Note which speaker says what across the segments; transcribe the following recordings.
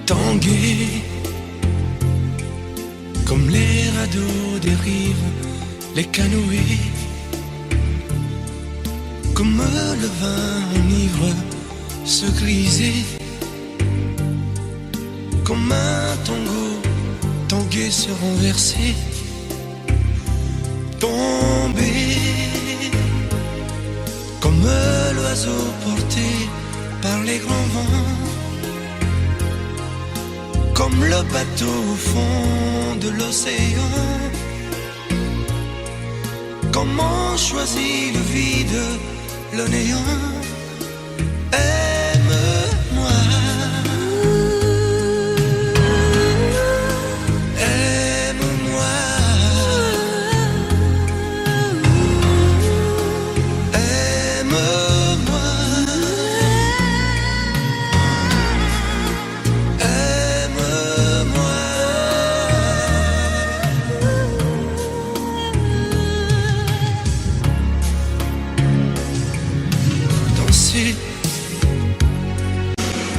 Speaker 1: tanguer comme les radeaux des rives, les canoës, comme le vin enivre se griser, comme un tango tanguer se renverser, tomber comme l'oiseau porté par les grands vents, comme le bateau au fond de l'océan. Comment choisit le vide, le néant? Aime-moi, aime-moi, aime-moi, aime-moi. Danser,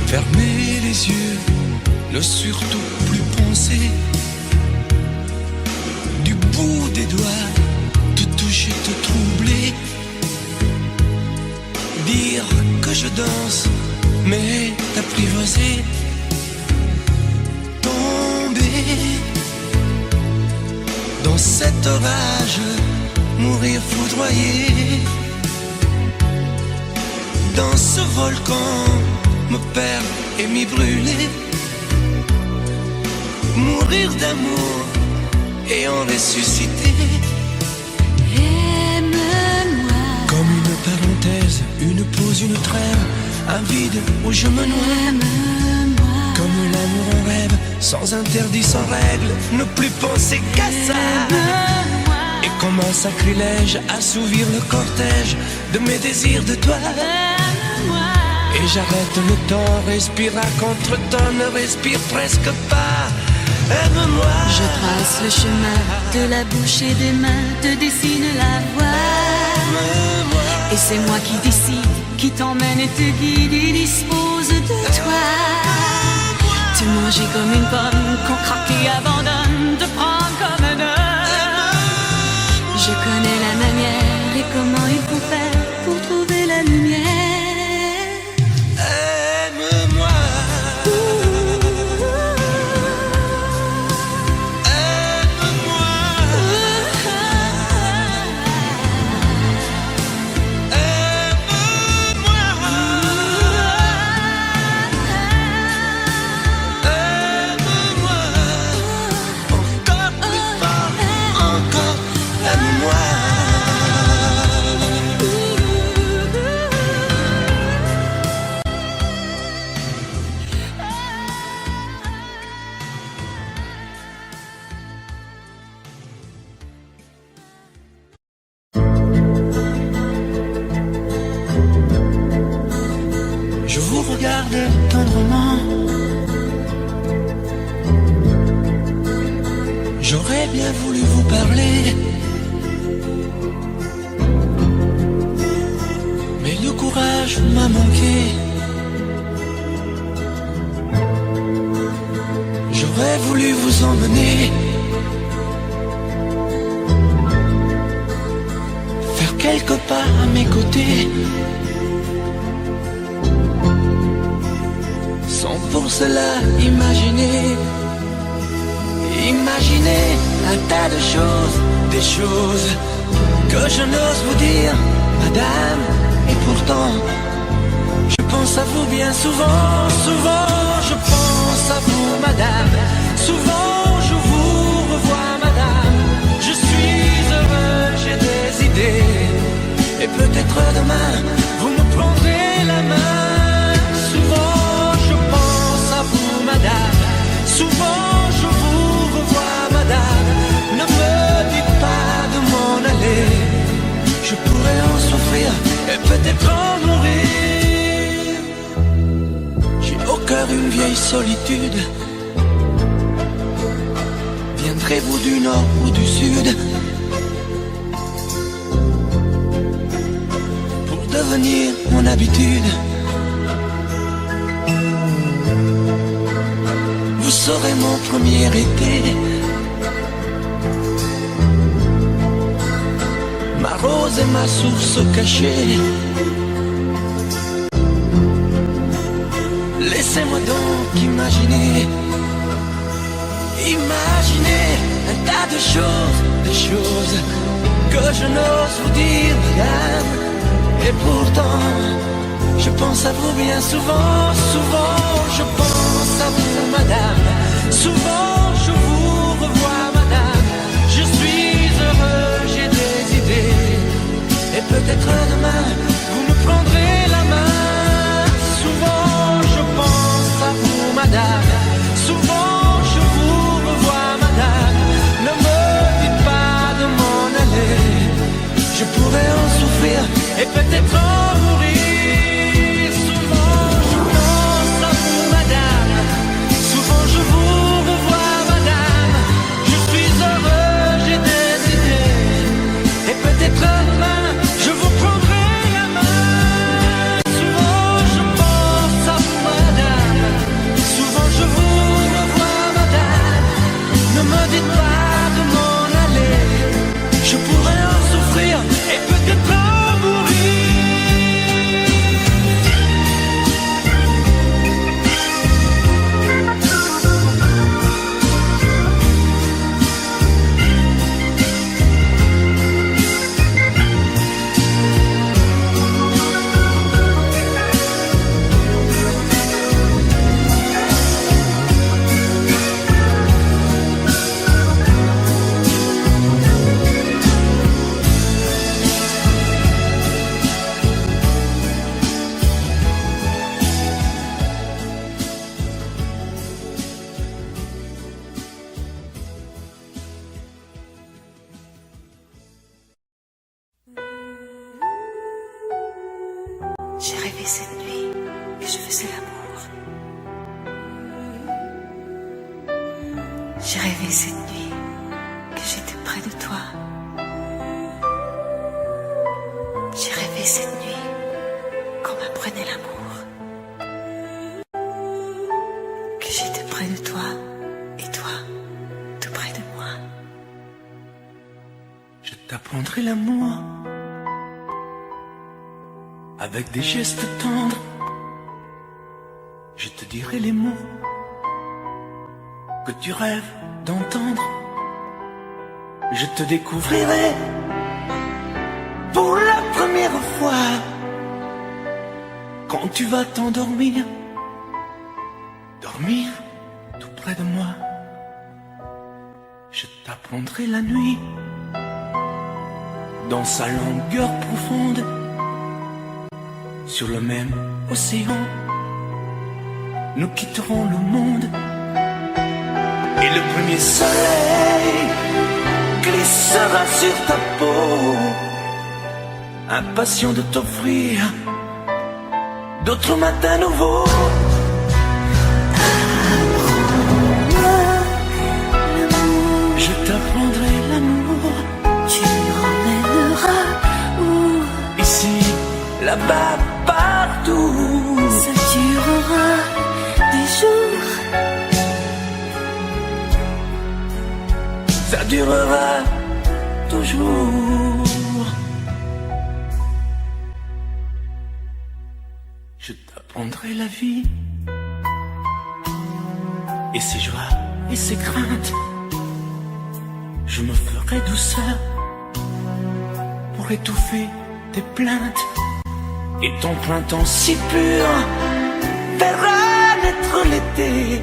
Speaker 1: fermer les yeux, ne surtout plus penser, du bout des doigts, te toucher, te troubler, dire que je danse, mais t'apprivoiser, tomber dans cet orage, mourir foudroyé, dans ce volcan, me perdre et m'y brûler, mourir d'amour et en ressusciter.
Speaker 2: Aime-moi,
Speaker 1: Comme une parenthèse, une pause, une trêve, un vide où je me noie.
Speaker 2: aime-moi,
Speaker 1: Comme l'amour en rêve, sans interdit, sans règle, ne plus penser qu'à ça.
Speaker 2: aime-moi,
Speaker 1: Et comme un sacrilège, assouvir le cortège de mes désirs de toi.
Speaker 2: aime-moi.
Speaker 1: Et j'arrête le temps, respire à contre-temps, ne respire presque pas. Aime-moi.
Speaker 2: Je trace le chemin de la bouche et des mains, te dessine la voie.
Speaker 1: Aime-moi.
Speaker 2: Et c'est moi qui décide, qui t'emmène et te guide et dispose de toi. Te manger comme une pomme qu'on craque et abandonne, te prendre comme un homme. Je connais la manière et comment il faut faire pour trouver la lumière.
Speaker 1: Aime-moi. Je vous regarde tendrement. J'aurais bien voulu vous parler, mais le courage m'a manqué. J'aurais voulu vous emmener, faire quelques pas à mes côtés, sans pour cela imaginer un tas de choses, des choses que je n'ose vous dire, madame. Et pourtant, je pense à vous bien souvent, souvent je pense à vous, madame. Souvent je vous revois, madame. Je suis heureux, j'ai des idées, et peut-être demain, vous me prendrez la main. Souvent je pense à vous, madame. Souvent je vous revois, madame. Ne me dites pas de m'en aller, je pourrais en souffrir et peut-être en mourir. J'ai au cœur une vieille solitude. Viendrez-vous du nord ou du sud pour devenir mon habitude? serait mon premier été. Ma rose et ma source cachée. Laissez-moi donc imaginer, imaginer un tas de choses, des choses que je n'ose vous dire, madame. Et pourtant, je pense à vous bien souvent, souvent je pense à vous, madame. Souvent je vous revois, madame. Je suis heureux, j'ai des idées. Et peut-être demain, vous me prendrez la main. Souvent je pense à vous, madame. Souvent je vous revois, madame. Ne me dites pas de m'en aller. Je pourrais en souffrir et peut-être en mourir. Souvent je pense à vous, madame. Souvent je vous revois, madame. Je suis heureux, j'ai des idées. Et peut-être demain, je vous prendrai la main. Souvent je pense à vous, madame. Souvent je vous revois, madame. Ne me dites pas de m'en aller. Je pourrais en souffrir et peut-être en mourir.
Speaker 2: J'ai rêvé cette nuit que je faisais l'amour. J'ai rêvé cette nuit que j'étais près de toi. J'ai rêvé cette nuit qu'on m'apprenait l'amour. Que j'étais près de toi et toi tout près de moi.
Speaker 1: Je t'apprendrai l'amour avec des gestes tendres. Je te dirai les mots que tu rêves d'entendre. Je te découvrirai pour la première fois quand tu vas t'endormir, dormir tout près de moi. Je t'apprendrai la nuit dans sa longueur profonde. Sur le même océan, nous quitterons le monde. Et le premier soleil glissera sur ta peau, impatient de t'offrir d'autres matins nouveaux. Je t'apprendrai l'amour.
Speaker 2: Tu m'emmèneras où?
Speaker 1: Ici, là-bas, partout.
Speaker 2: Ça durera des jours.
Speaker 1: Ça durera toujours. Je t'apprendrai la vie et ses joies et ses craintes. Je me ferai douceur pour étouffer tes plaintes. Et ton printemps si pur verra naître l'été.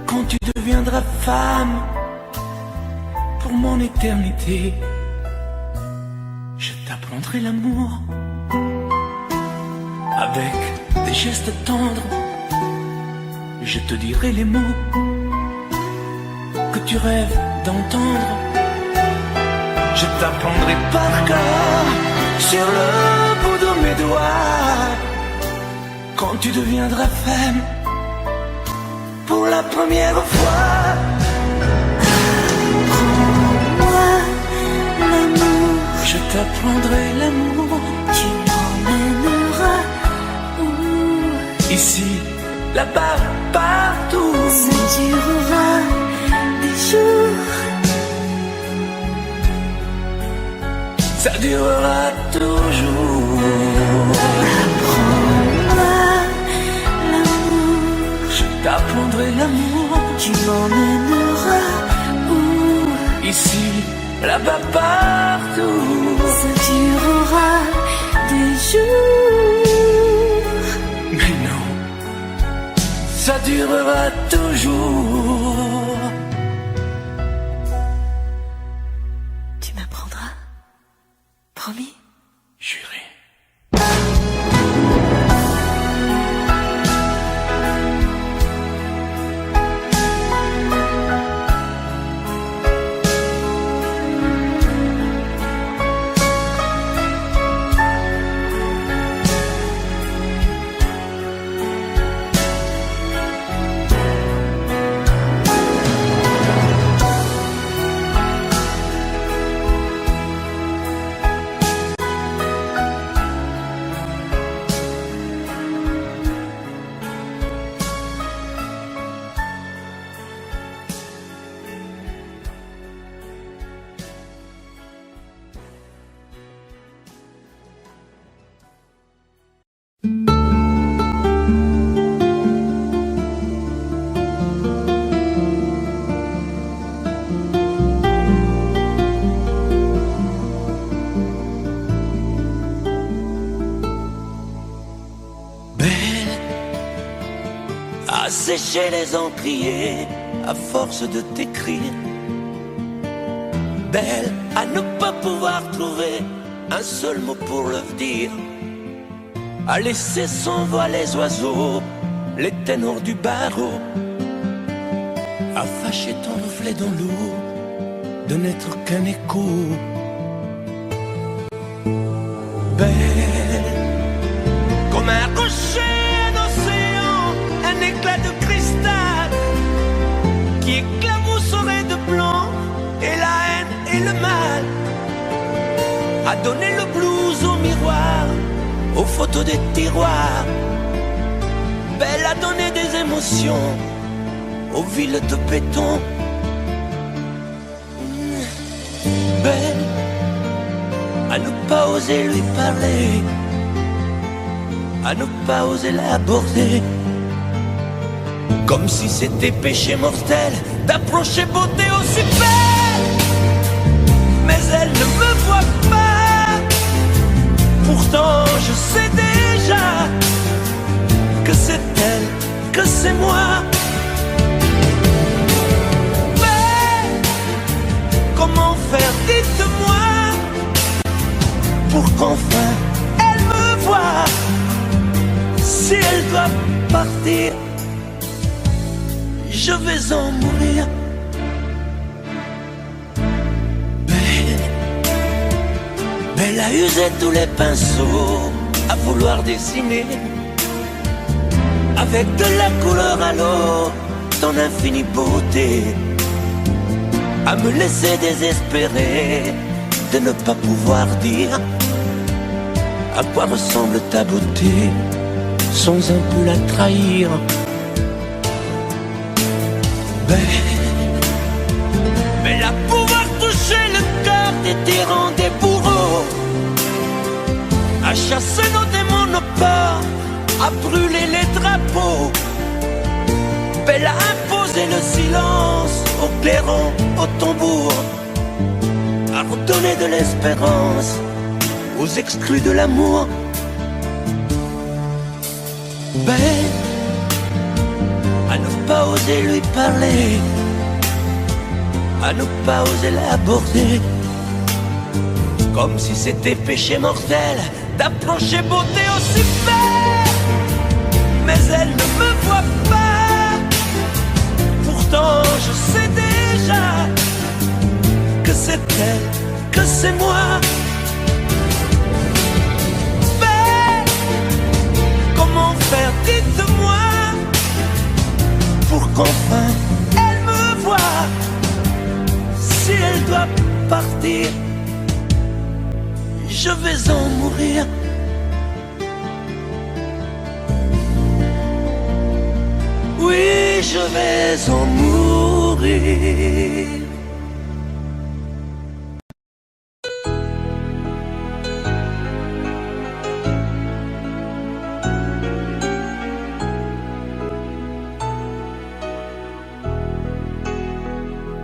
Speaker 1: Quand tu deviendras femme pour mon éternité, je t'apprendrai l'amour avec des gestes tendres. Je te dirai les mots que tu rêves d'entendre. Je t'apprendrai par cœur sur le bout de mes doigts quand tu deviendras femme pour la première fois.
Speaker 2: Apprends-moi l'amour.
Speaker 1: Je t'apprendrai l'amour.
Speaker 2: Tu m'emmèneras où?
Speaker 1: Ici, là-bas, partout.
Speaker 2: Ça durera des jours.
Speaker 1: Ça durera toujours.
Speaker 2: Apprends-moi l'amour.
Speaker 1: Je t'apprendrai l'amour.
Speaker 2: Tu m'emmèneras où?
Speaker 1: Ici, là-bas, partout.
Speaker 2: Ça durera des jours.
Speaker 1: Mais non, ça durera toujours.
Speaker 2: Tu m'apprendras? Promis?
Speaker 1: Juré. Sécher les encriers à force de t'écrire. Belle à ne pas pouvoir trouver un seul mot pour le dire. À laisser sans voix les oiseaux, les ténors du barreau. À fâcher ton reflet dans l'eau, de n'être qu'un écho. Belle comme un rocher, un éclat de cristal qui éclabousserait de blanc et la haine et le mal. A donné le blues au miroir, aux photos des tiroirs. Belle a donné des émotions aux villes de béton. Belle à ne pas oser lui parler, à ne pas oser l'aborder. Comme si c'était péché mortel d'approcher beauté aussi belle. Mais elle ne me voit pas. Pourtant je sais déjà que c'est elle, que c'est moi. Mais comment faire, dites-moi, pour qu'enfin elle me voie. Si elle doit partir, je vais en mourir. Belle a usé tous les pinceaux à vouloir dessiner avec de la couleur à l'eau ton infinie beauté, à me laisser désespérer de ne pas pouvoir dire à quoi ressemble ta beauté sans un peu la trahir. Belle à pouvoir toucher le cœur des tyrans, des bourreaux, à chasser nos démons, nos peurs, à brûler les drapeaux. Belle à imposer le silence au clairon, au tambour, à redonner de l'espérance aux exclus de l'amour. Belle à ne pas oser lui parler, à ne pas oser l'aborder. Comme si c'était péché mortel d'approcher beauté aussi belle. Mais elle ne me voit pas. Pourtant je sais déjà que c'est elle, que c'est moi. Belle, comment faire, dites-moi, pour qu'enfin elle me voie. Si elle doit partir, je vais en mourir. je vais en mourir.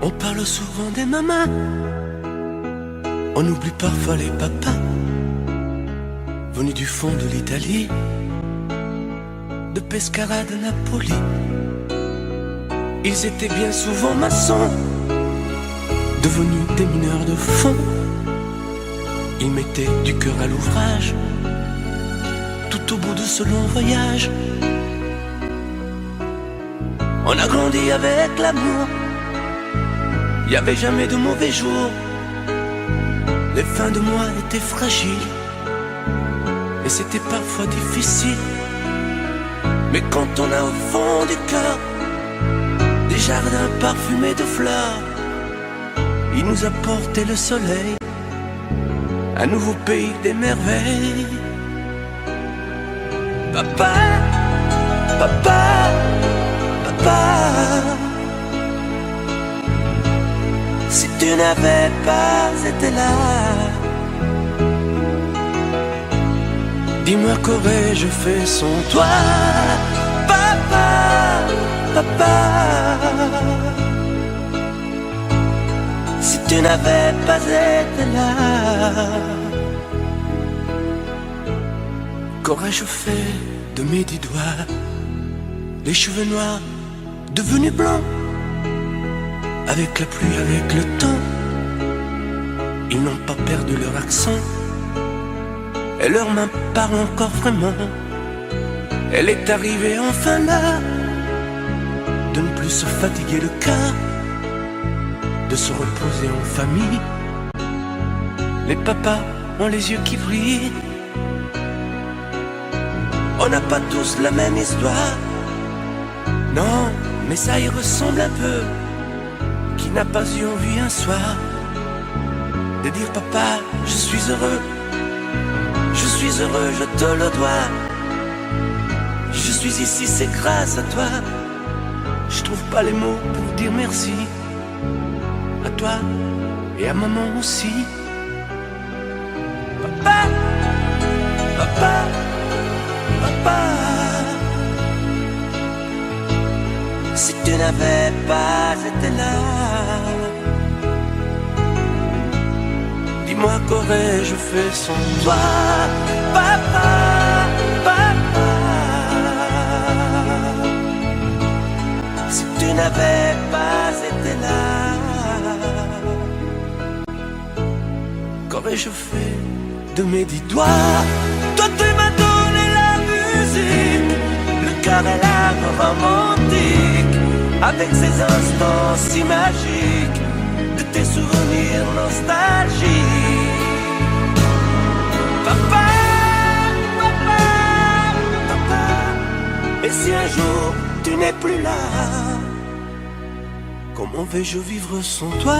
Speaker 1: On parle souvent des mamans, on oublie parfois les papas, venus du fond de l'Italie, de Pescara, de Napoli. Ils étaient bien souvent maçons, devenus des mineurs de fond. Ils mettaient du cœur à l'ouvrage, tout au bout de ce long voyage. On a grandi avec l'amour, y avait jamais de mauvais jours. Les fins de mois étaient fragiles, et c'était parfois difficile. Mais quand on a au fond du cœur des jardins parfumés de fleurs, il nous a porté le soleil, un nouveau pays des merveilles. Papa, papa, papa, si tu n'avais pas été là, dis-moi qu'aurais-je fait sans toi. Papa, papa, si tu n'avais pas été là, qu'aurais-je fait de mes 10 doigts, les cheveux noirs devenus blancs, avec la pluie, avec le temps. Ils n'ont pas perdu leur accent, et leurs mains parlent encore vraiment. Elle est arrivée enfin là, de ne plus se fatiguer le cœur, de se reposer en famille. Les papas ont les yeux qui brillent. On n'a pas tous la même histoire, non, mais ça y ressemble un peu. Qui n'a pas eu envie un soir de dire papa, je suis heureux, je suis heureux, je te le dois. Je suis ici, c'est grâce à toi. Je trouve pas les mots pour dire merci. À toi et à maman aussi. Papa, papa, papa, si tu n'avais pas été là, dis-moi qu'aurais-je fait sans toi. Papa, papa, si tu n'avais pas été là, qu'aurais-je fait de mes 10 doigts. Toi tu m'as donné la musique, le cœur et l'âme romantique, avec ces instants si magiques, de tes souvenirs nostalgiques. Papa, papa, papa, et si un jour tu n'es plus là, comment vais-je vivre sans toi?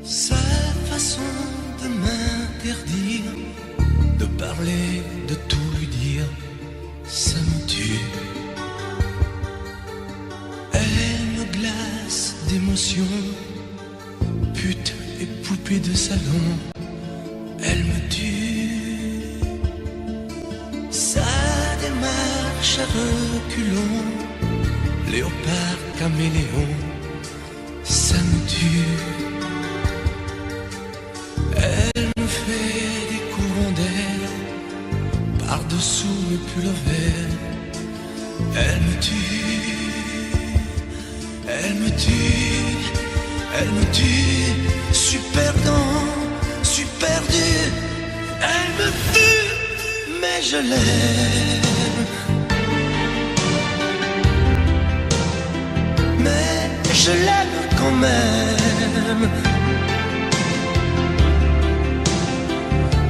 Speaker 1: Sa façon de m'interdire de parler, de tout lui dire, ça me tue. Elle me glace d'émotion, pute et poupée de salon, elle me tue. Sa démarche à reculons, léopard caméléon, ça me tue. Elle me fait des courants d'air par-dessous mes pulls verts. Elle me tue, elle me tue, elle me tue. Super dans, super dur. Elle me tue, mais je l'aime. Mais je l'aime quand même.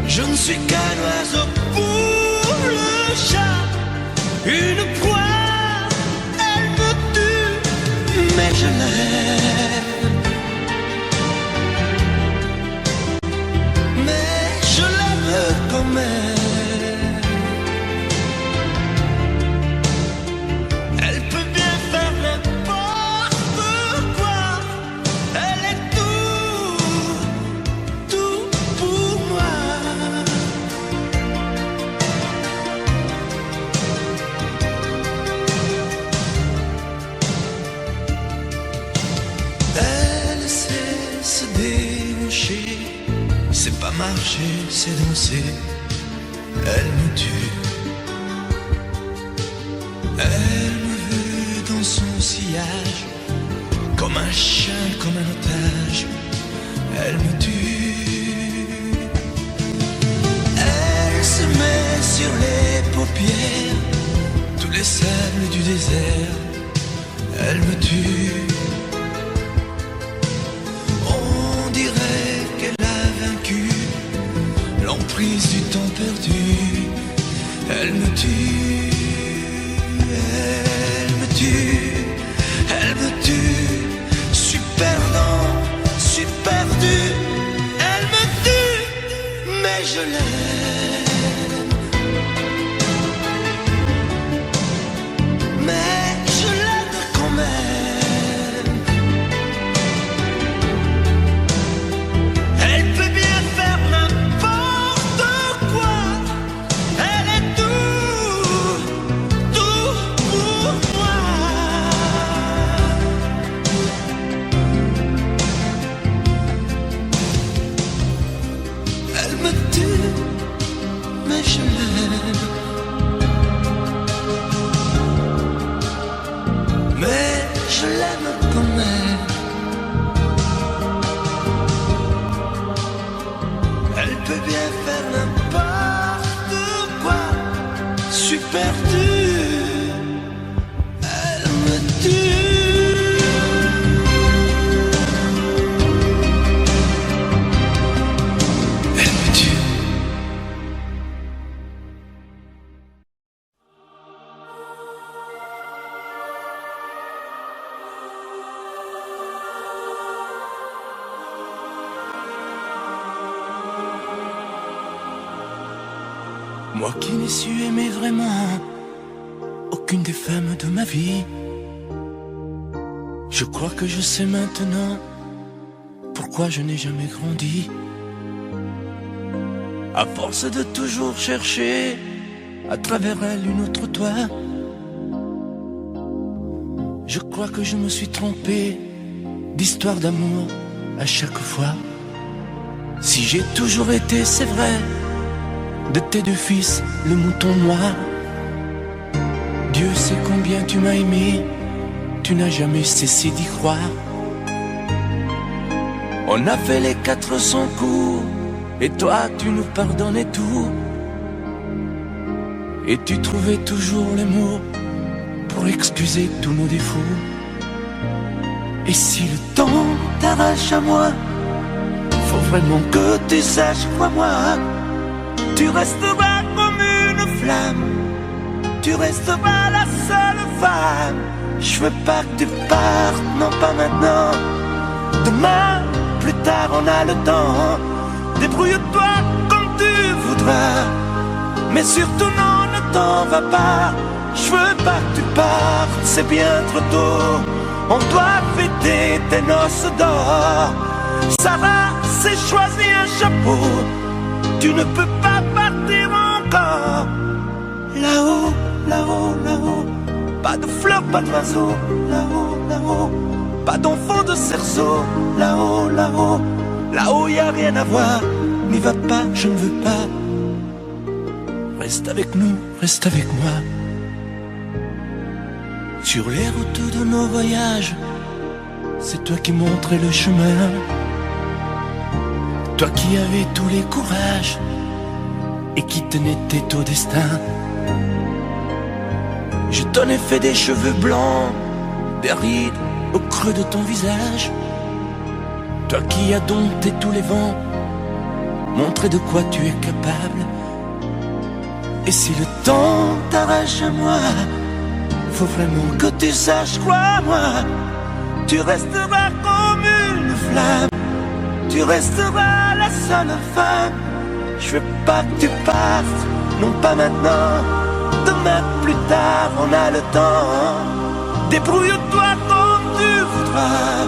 Speaker 1: Je ne suis qu'un oiseau pour le chat, une proie, elle me tue, mais je l'aime. Mais je l'aime quand même. Elle peut bien faire n'importe quoi. Elle est tout pour moi. Elle sait se déhancher, c'est pas marcher, c'est danser. Elle me tue. Elle me veut dans son sillage, comme un chien, comme un otage. Elle me tue. Elle se met sur les paupières tous les sables du désert. Elle me tue. On dirait qu'elle a vaincu l'emprise du temps perdu. Elle me tue. Elle me tue. Elle me tue. Je suis perdant, je suis perdu. Elle me tue, mais je l'aime. Mais je l'aime quand même. Elle peut bien faire n'importe quoi. Elle est tout pour moi. Elle me tue, mais je l'aime. Mais je l'aime quand même. Elle peut bien faire n'importe quoi. Je suis perdu. Elle me tue. Elle me tue. Moi qui n'ai su aimer vraiment aucune des femmes de ma vie, je crois que je sais maintenant pourquoi je n'ai jamais grandi. À force de toujours chercher à travers elle une autre toi, je crois que je me suis trompé d'histoire d'amour à chaque fois. Si j'ai toujours été, c'est vrai, de tes deux fils, le mouton noir. Dieu sait combien tu m'as aimé, tu n'as jamais cessé d'y croire. On a fait les 400 coups, et toi tu nous pardonnais tout. Et tu trouvais toujours les mots pour excuser tous nos défauts. Et si le temps t'arrache à moi, faut vraiment que tu saches, crois-moi, tu resteras comme une flamme, tu resteras la seule femme. Je veux pas que tu partes, non pas maintenant. Demain, plus tard on a le temps. Débrouille-toi comme tu voudras, mais surtout non, ne t'en va pas. Je veux pas que tu partes, c'est bien trop tôt. On doit fêter tes noces d'or. Sarah s'est choisi un chapeau, tu ne peux pas partir encore. Là-haut, là-haut, là-haut, pas de fleurs, pas d'oiseaux. Là-haut, là-haut, pas d'enfants de cerceau. Là-haut, là-haut, là-haut y a rien à voir. N'y va pas, je ne veux pas. Reste avec nous, reste avec moi. Sur les routes de nos voyages, c'est toi qui montrais le chemin. Toi qui avais tous les courages et qui tenais tête au destin. Je t'en ai fait des cheveux blancs, des rides au creux de ton visage. Toi qui as dompté tous les vents, montré de quoi tu es capable. Et si le temps t'arrache à moi, faut vraiment que tu saches, crois-moi, Tu resteras comme une flamme, tu resteras la seule femme. Je veux pas que tu partes, non pas maintenant. Demain plus tard, on a le temps. Débrouille-toi comme tu voudras,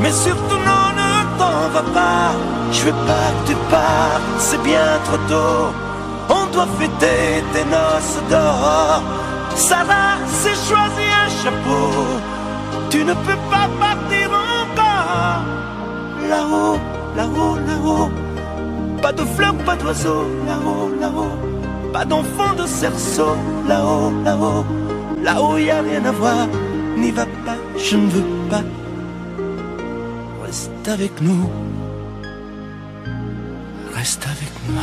Speaker 1: mais surtout non, ne t'en va pas. Je veux pas que tu partes, c'est bien trop tôt. On doit fêter tes noces dehors. Sarah s'est choisi un chapeau. Tu ne peux pas partir encore. Là-haut, là-haut, là-haut, pas de fleurs, pas d'oiseaux. Là-haut, là-haut, pas d'enfants de cerceau. Là-haut, là-haut, là-haut, y a rien à voir. N'y va pas, je ne veux pas. Reste avec nous, reste avec moi.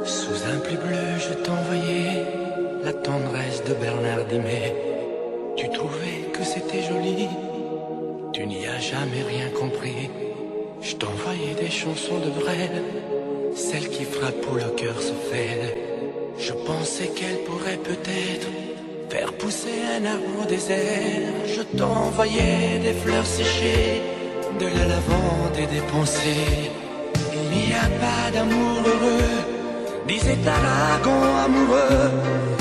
Speaker 1: Sous un pli bleu, je t'envoyais la tendresse de Bernard Dimet. Tu trouvais que c'était joli, tu n'y as jamais rien compris. Je t'envoyais des chansons de Brel, celles qui frappent où le cœur se fêle. Je pensais qu'elle pourrait peut-être faire pousser un arbre au désert. Je t'envoyais des fleurs séchées, de la lavande et des pensées. Il n'y a pas d'amour heureux, disait Aragon amoureux.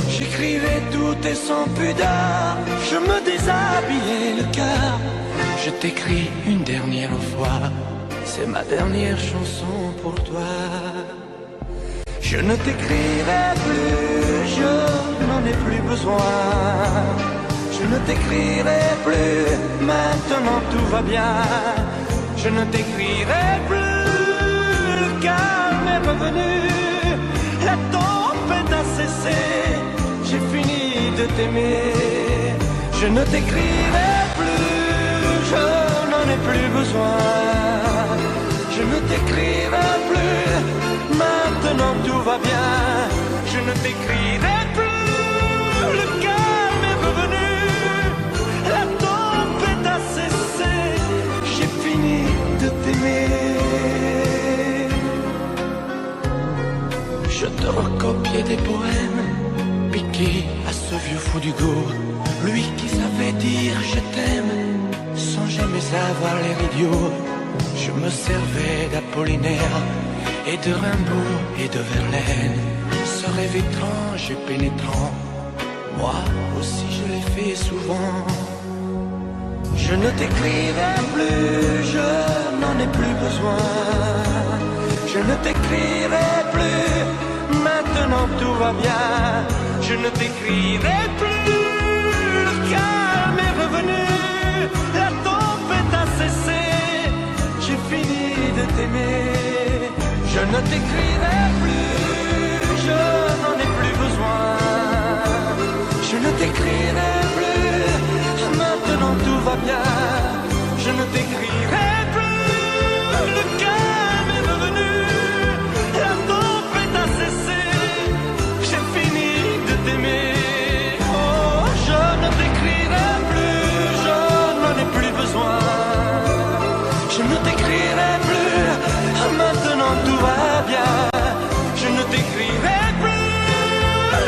Speaker 1: J'écrivais tout et sans pudeur, je me déshabillais le cœur. Je t'écris une dernière fois, c'est ma dernière chanson pour toi. Je ne t'écrirai plus, je n'en ai plus besoin. Je ne t'écrirai plus, maintenant tout va bien. Je ne t'écrirai plus, le calme est revenu. La tempête a cessé, j'ai fini de t'aimer. Je ne t'écrirai plus, je n'en ai plus besoin. Je ne t'écrirai plus, maintenant tout va bien. Je ne t'écrirai plus, le calme est revenu. La tempête a cessé, j'ai fini de t'aimer. Je te recopiais des poèmes piqués à ce vieux fou d'Hugo, lui qui savait dire je t'aime sans jamais avoir l'air idiot. Je me servais d'Apollinaire et de Rimbaud et de Verlaine, ce rêve étrange et pénétrant, moi aussi je l'ai fait souvent. Je ne t'écrirai plus, je n'en ai plus besoin. Je ne t'écrirai plus, maintenant tout va bien. Je ne t'écrirai plus, le calme est revenu. La tempête a cessé, j'ai fini de t'aimer. Je ne t'écrirai plus, je n'en ai plus besoin. Je ne t'écrirai plus, maintenant tout va bien. Je ne t'écrirai plus, le calme est revenu. La tempête a cessé, j'ai fini de t'aimer. Oh, je ne t'écrirai plus, je n'en ai plus besoin. Je ne t'écrirai plus, maintenant tout va bien. Je ne t'écrirai plus,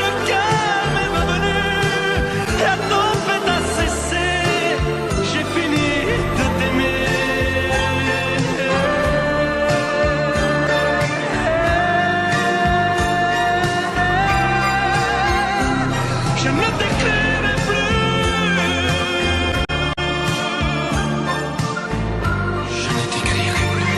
Speaker 1: le calme est revenu. La tempête a cessé, j'ai fini de t'aimer. Je ne t'écrirai plus. Je ne t'écrirai plus.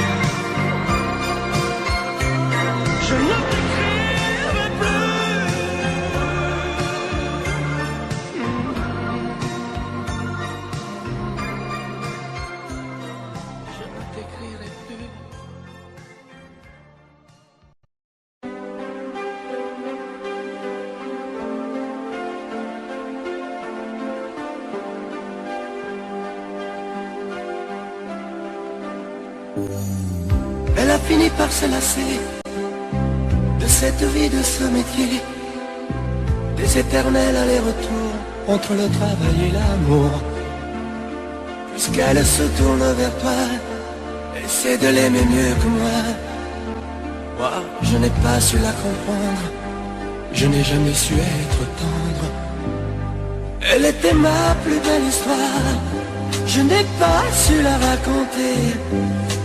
Speaker 1: finit par se lasser de cette vie, de ce métier, des éternels allers-retours entre le travail et l'amour. Puisqu'elle se tourne vers toi, essaie de l'aimer mieux que moi. Moi, je n'ai pas su la comprendre, je n'ai jamais su être tendre. Elle était ma plus belle histoire, je n'ai pas su la raconter.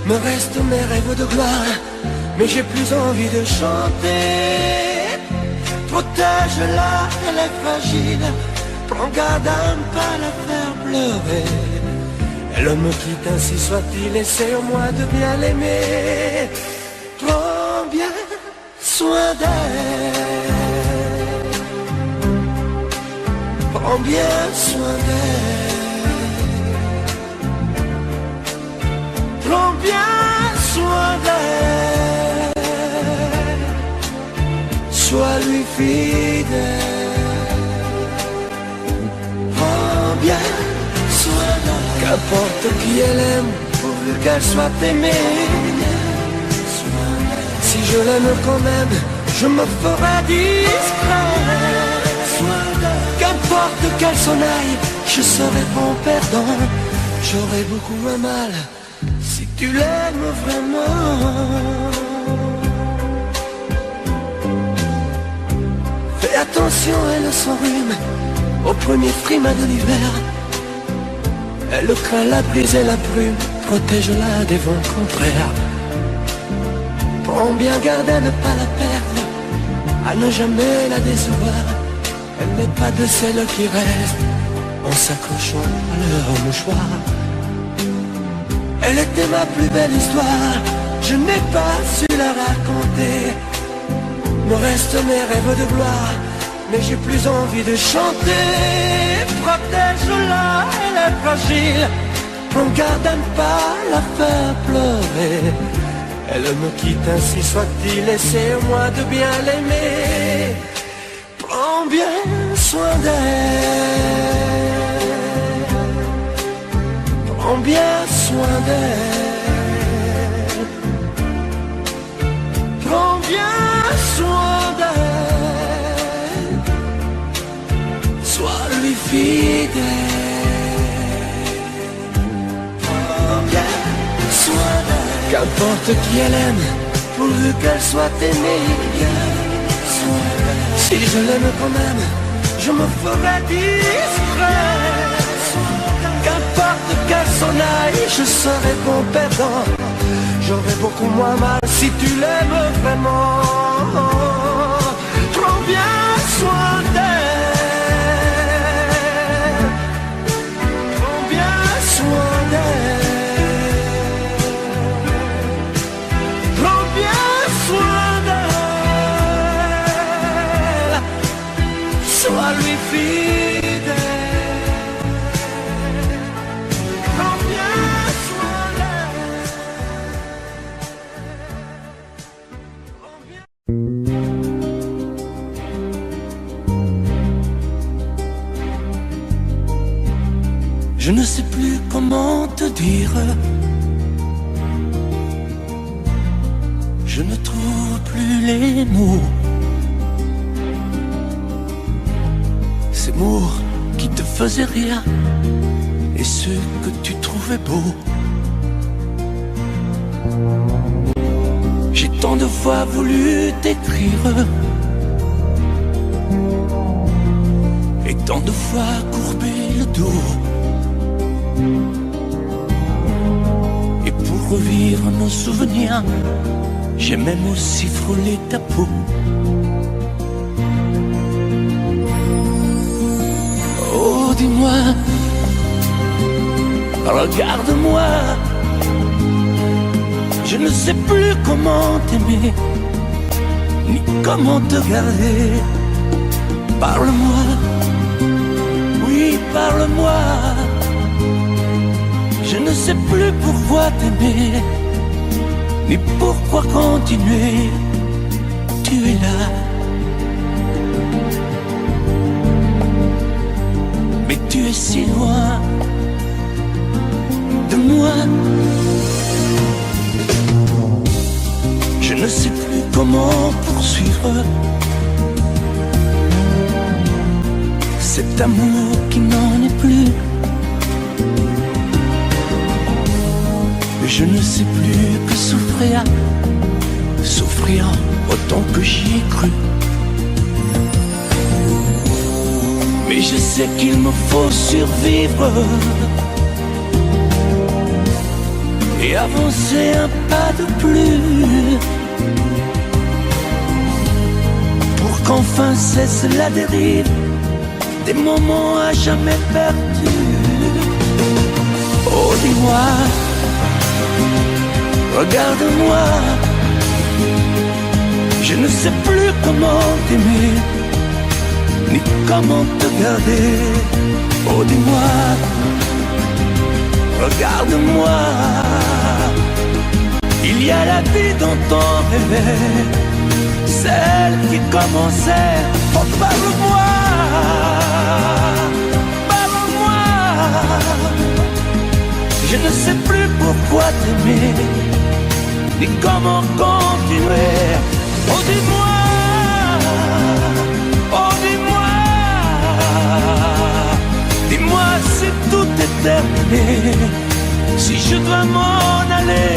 Speaker 1: Me restent mes rêves de gloire, mais j'ai plus envie de chanter. Protège-la, elle est fragile, prends garde à ne pas la faire pleurer. Elle me quitte, ainsi soit-il, essaie au moins de bien l'aimer. Prends bien soin d'elle, prends bien soin d'elle, prends bien soin d'elle, sois lui fidèle. Prends bien soin d'elle, qu'importe qui elle aime, pourvu qu'elle soit aimée. Si je l'aime quand même, je me ferai discret. Qu'importe qu'elle s'en aille, je serai bon perdant. J'aurai beaucoup moins mal si tu l'aimes vraiment. Fais attention, elle s'enrhume au premier frima de l'hiver. Elle craint la brise et la brume, protège-la des vents contraires. Prends bien garde à ne pas la perdre, à ne jamais la décevoir. Elle n'est pas de celles qui restent en s'accrochant à leur mouchoir. Elle était ma plus belle histoire, je n'ai pas su la raconter. Me restent mes rêves de gloire, mais j'ai plus envie de chanter. Protège-la, elle est fragile, prends garde à ne pas la faire pleurer. Elle me quitte, ainsi soit-il, essaie au moins de bien l'aimer. Prends bien soin d'elle, prends bien soin d'elle, prends bien soin d'elle, sois lui fidèle. Prends bien soin d'elle, qu'importe qui elle aime, pourvu qu'elle soit aimée. Si je l'aime quand même, je me ferai discret. Qu'importe qu'elle s'en aille, je serai bon perdant. J'aurai beaucoup moins mal si tu l'aimes vraiment. Prends bien soin d'elle, prends bien soin d'elle, prends bien soin d'elle, sois lui fidèle. Prends bien soin d'elle, prends bien. Je ne sais plus comment te dire, je ne trouve plus les mots. Ces mots qui te faisaient rire et ceux que tu trouvais beaux. J'ai tant de fois voulu t'écrire et tant de fois courbé le dos. Et pour revivre nos souvenirs, j'ai même aussi frôlé ta peau. Oh, dis-moi, regarde-moi, je ne sais plus comment t'aimer, ni comment te garder. Parle-moi, oui, parle-moi. Je ne sais plus pourquoi t'aimer, ni pourquoi continuer. Tu es là, mais tu es si loin de moi. Je ne sais plus comment poursuivre cet amour qui n'en est plus. Je ne sais plus que souffrir, souffrir autant que j'y ai cru. Mais je sais qu'il me faut survivre et avancer un pas de plus pour qu'enfin cesse la dérive des moments à jamais perdus. Oh, dis-moi, regarde-moi, je ne sais plus comment t'aimer, ni comment te garder. Oh, dis-moi, regarde-moi, il y a la vie dont on rêvait, celle qui commençait. Oh, parle-moi, parle-moi, je ne sais plus pourquoi t'aimer, ni comment continuer. Oh, dis-moi, oh, dis-moi, dis-moi si tout est terminé, si je dois m'en aller.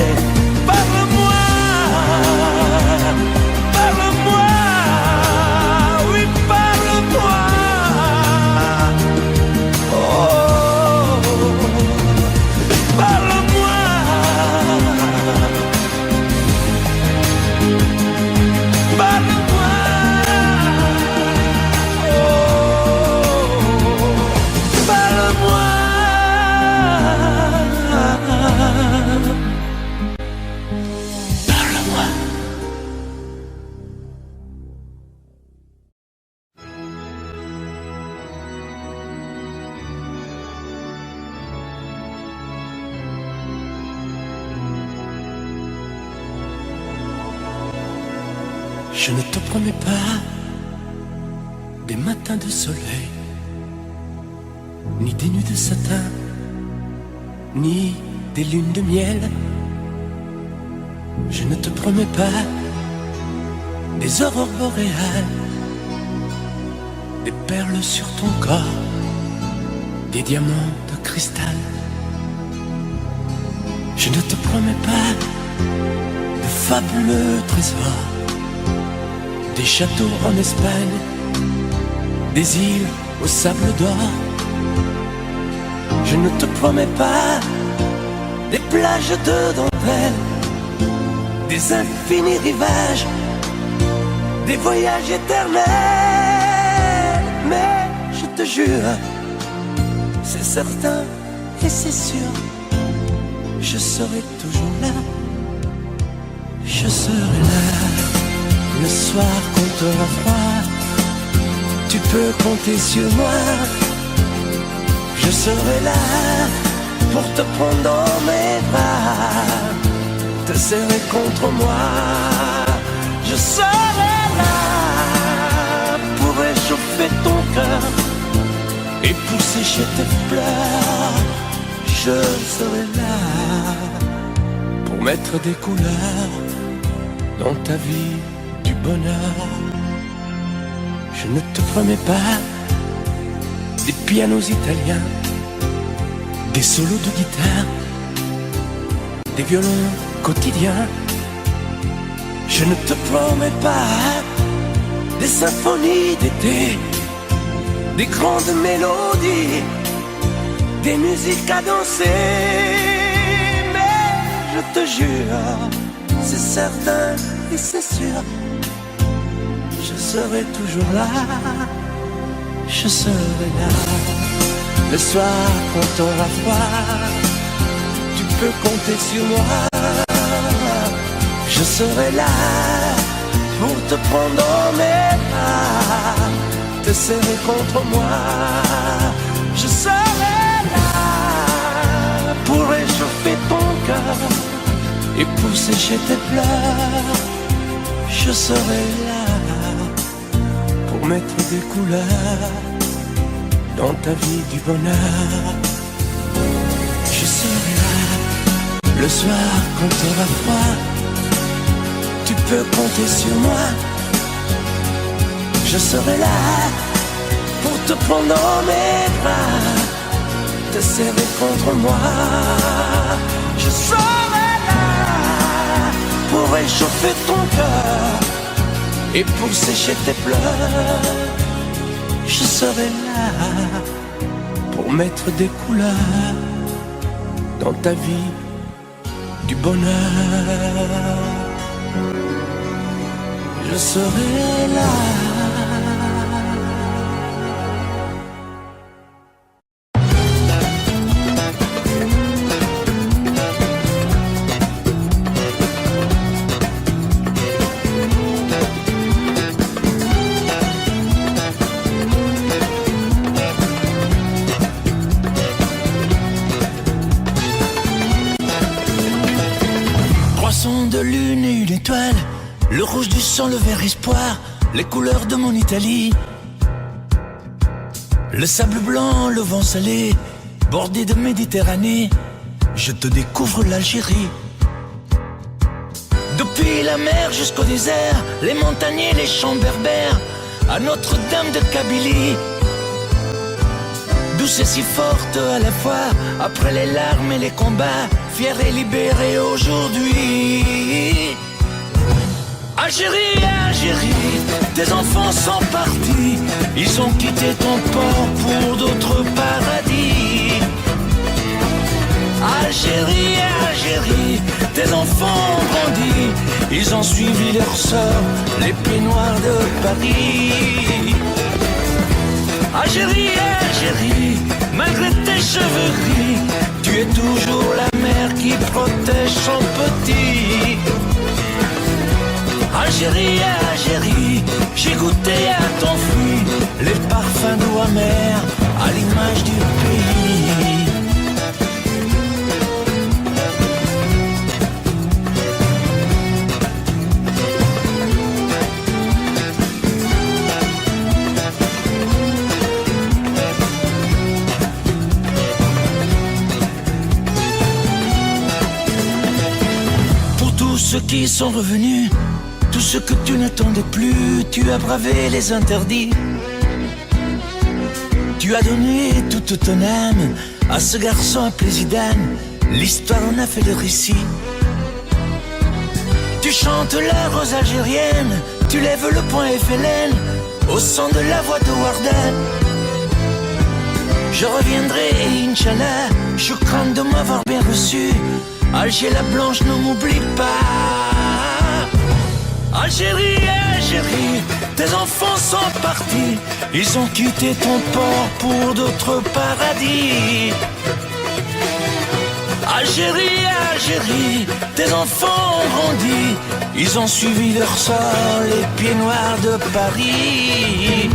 Speaker 1: Parle-moi, parle-moi, oui, parle-moi. Oh, parle-moi, parle-moi. Je ne te promets pas des matins de soleil, ni des nuits de satin, ni des lunes de miel. Je ne te promets pas des aurores boréales, des perles sur ton corps, des diamants de cristal. Je ne te promets pas de fabuleux trésors, des châteaux en Espagne, des îles au sable d'or. Je ne te promets pas des plages de dentelle, des infinis rivages, des voyages éternels. Mais je te jure, c'est certain et c'est sûr, je serai toujours là, je serai là. Le soir quand t'auras froid, tu peux compter sur moi. Je serai là pour te prendre dans mes bras, te serrer contre moi. Je serai là pour réchauffer ton cœur et pour sécher tes pleurs. Je serai là pour mettre des couleurs dans ta vie du bonheur. Je ne te promets pas des pianos italiens, des solos de guitare, des violons quotidiens. Je ne te promets pas des symphonies d'été, des grandes mélodies, des musiques à danser. Mais je te jure, c'est certain et c'est sûr, je serai toujours là, je serai là. Le soir quand t'auras froid, tu peux compter sur moi. Je serai là pour te prendre dans mes bras, te serrer contre moi. Je serai là pour réchauffer ton cœur et pour sécher tes pleurs. Je serai là pour mettre des couleurs dans ta vie du bonheur. Je serai là le soir quand t'auras froid, tu peux compter sur moi. Je serai là pour te prendre dans mes bras, te serrer contre moi. Je serai là pour réchauffer ton cœur et pour sécher tes pleurs. Je serai là pour mettre des couleurs dans ta vie du bonheur. Je serai là. De lune et une étoile, le rouge du sang, le vert espoir, les couleurs de mon Italie. Le sable blanc, le vent salé, bordé de Méditerranée, je te découvre l'Algérie. Depuis la mer jusqu'au désert, les montagnes et les champs berbères, à Notre-Dame de Kabylie. Douce et si forte à la fois, après les larmes et les combats, fière et libérée aujourd'hui. Algérie, Algérie, tes enfants sont partis, ils ont quitté ton port pour d'autres paradis. Algérie, Algérie, tes enfants ont grandi, ils ont suivi leur sort, les pieds noirs de Paris. Algérie, Algérie, malgré tes cheveux gris, tu es toujours la mère qui protège son petit. Algérie, Algérie, j'ai goûté à ton fruit, les parfums doux amers, à l'image du pays. Ceux qui sont revenus, tout ce que tu n'attendais plus, tu as bravé les interdits. Tu as donné toute ton âme à ce garçon appelé Zidane, l'histoire en a fait le récit. Tu chantes la rose algérienne, tu lèves le point FLN, au son de la voix de Wardan. Je reviendrai, Inch'Allah, choukran de m'avoir bien reçu. Alger la blanche, ne m'oublie pas. Algérie, Algérie, tes enfants sont partis, ils ont quitté ton port pour d'autres paradis. Algérie, Algérie, tes enfants ont grandi, ils ont suivi leur sort, les pieds noirs de Paris.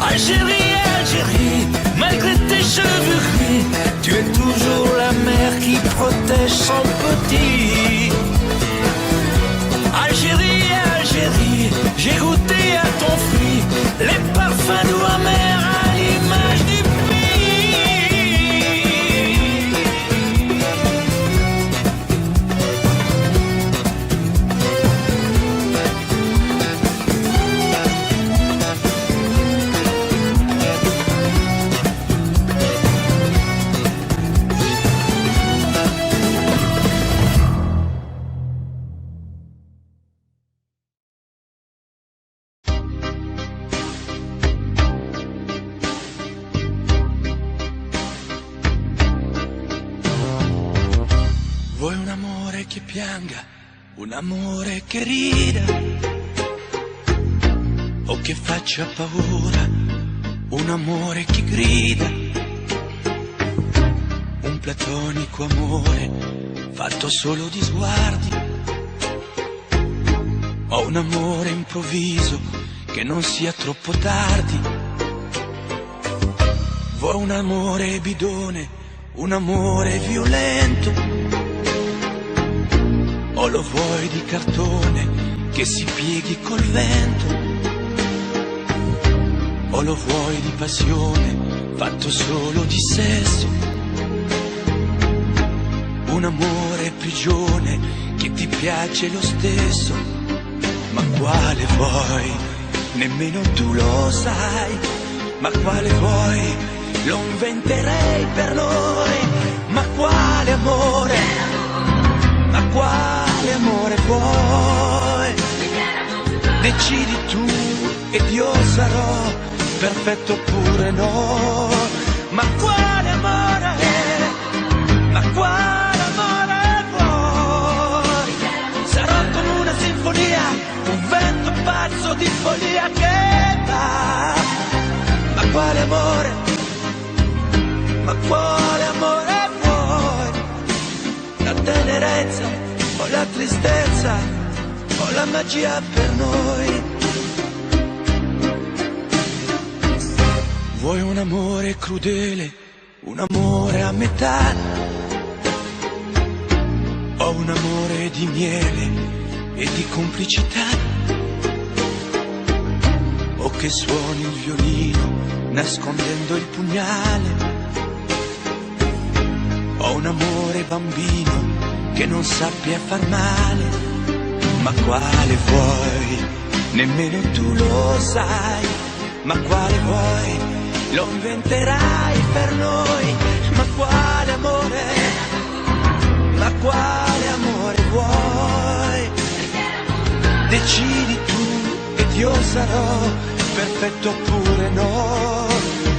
Speaker 1: Algérie, Algérie, malgré tes cheveux gris, tu es toujours la mère qui protège son petit. Algérie, Algérie, j'ai goûté à ton fruit, les parfums doux amers à l'image du Vuoi un amore che pianga, un amore che rida, o che faccia paura, un amore che grida, un platonico amore fatto solo di sguardi, o un amore improvviso che non sia troppo tardi. Vuoi un amore bidone, un amore violento, o lo vuoi di cartone che si pieghi col vento, o lo vuoi di passione fatto solo di sesso, un amore prigione che ti piace lo stesso, ma quale vuoi? Nemmeno tu lo sai, ma quale vuoi? Lo inventerei per noi, ma quale amore? Ma quale amore vuoi? Decidi tu ed io sarò perfetto oppure no, ma quale amore? Ma quale amore vuoi? Sarò come una sinfonia, un vento pazzo di follia che va. Ma quale amore? Ma quale amore vuoi? La tenerezza o la tristezza o la magia per noi? Vuoi un amore crudele, un amore a metà, o un amore di miele e di complicità? O che suoni il violino nascondendo il pugnale, o un amore bambino che non sappia far male? Ma quale vuoi? Nemmeno tu lo sai, ma quale vuoi? Lo inventerai per noi, ma quale amore? Ma quale amore vuoi? Decidi tu ed io sarò perfetto oppure no,